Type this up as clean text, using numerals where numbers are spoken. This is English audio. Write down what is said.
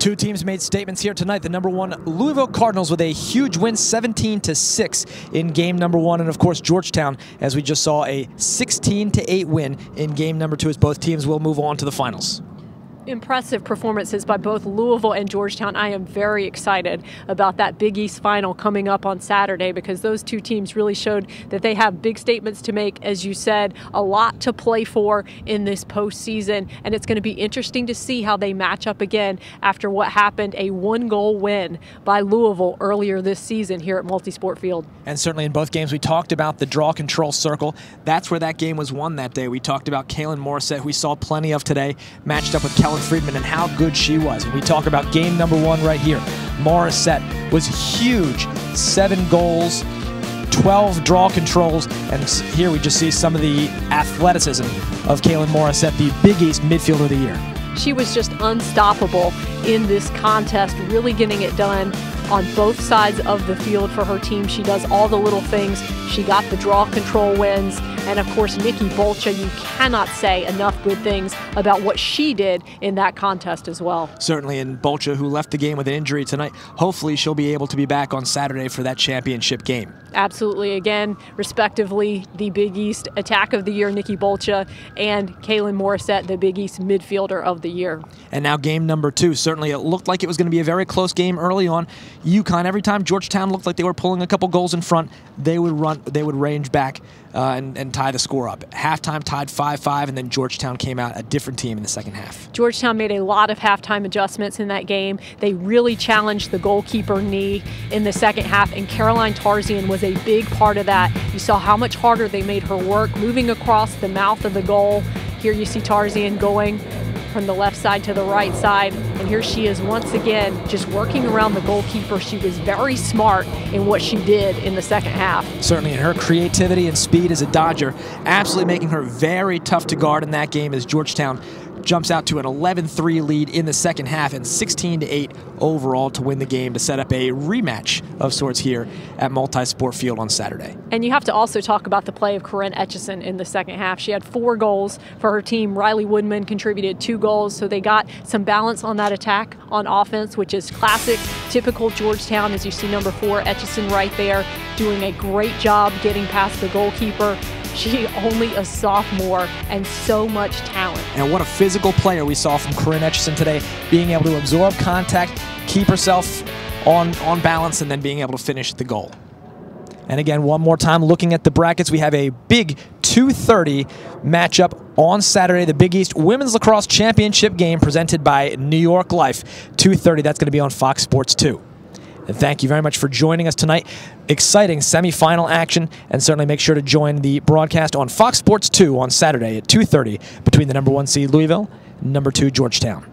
Two teams made statements here tonight. The #1 Louisville Cardinals with a huge win, 17-6 in game #1, and of course Georgetown, as we just saw, a 16-8 win in game #2, as both teams will move on to the finals. Impressive performances by both Louisville and Georgetown. I am very excited about that Big East final coming up on Saturday, because those two teams really showed that they have big statements to make, as you said, a lot to play for in this postseason, and it's going to be interesting to see how they match up again after what happened, a one-goal win by Louisville earlier this season here at Multisport Field. And certainly in both games we talked about the draw control circle. That's where that game was won that day. We talked about Kaylin Morissette, who we saw plenty of today, matched up with Kellen Friedman, and how good she was. And we talk about game #1 right here. Morissette was huge. 7 goals, 12 draw controls, and here we just see some of the athleticism of Kaylin Morissette, the Big East Midfielder of the Year. She was just unstoppable in this contest, really getting it done on both sides of the field for her team. She does all the little things. She got the draw control wins. And of course, Nikki Bolcha, you cannot say enough good things about what she did in that contest as well. Certainly, and Bolcha, who left the game with an injury tonight, hopefully she'll be able to be back on Saturday for that championship game. Absolutely. Again, respectively, the Big East Attack of the Year, Nikki Bolcha, and Kaylin Morissette, the Big East Midfielder of the Year. And now game #2. Certainly it looked like it was going to be a very close game early on. UConn, every time Georgetown looked like they were pulling a couple goals in front, they would range back and tie the score up. Halftime tied 5-5, and then Georgetown came out a different team in the second half. Georgetown made a lot of halftime adjustments in that game. They really challenged the goalkeeper knee in the second half, and Caroline Tarzian was a big part of that. You saw how much harder they made her work, moving across the mouth of the goal. Here you see Tarzian going from the left side to the right side, and here she is once again just working around the goalkeeper. She was very smart in what she did in the second half. Certainly, in her creativity and speed as a dodger, absolutely making her very tough to guard in that game, as Georgetown jumps out to an 11-3 lead in the second half and 16-8 overall to win the game, to set up a rematch of sorts here at Multisport Field on Saturday. And you have to also talk about the play of Corinne Etchison in the second half. She had 4 goals for her team. Riley Woodman contributed 2 goals, so they got some balance on that attack on offense, which is classic, typical Georgetown, as you see #4, Etchison right there, doing a great job getting past the goalkeeper. She only a sophomore, and so much talent. And what a physical player we saw from Corinne Etchison today, being able to absorb contact, keep herself on balance, and then being able to finish the goal. And again, one more time, looking at the brackets, we have a big 2:30 matchup on Saturday, the Big East Women's Lacrosse Championship game presented by New York Life. 2:30, that's going to be on Fox Sports 2. And thank you very much for joining us tonight. Exciting semifinal action, and certainly make sure to join the broadcast on Fox Sports 2 on Saturday at 2:30 between the #1 seed Louisville and #2 Georgetown.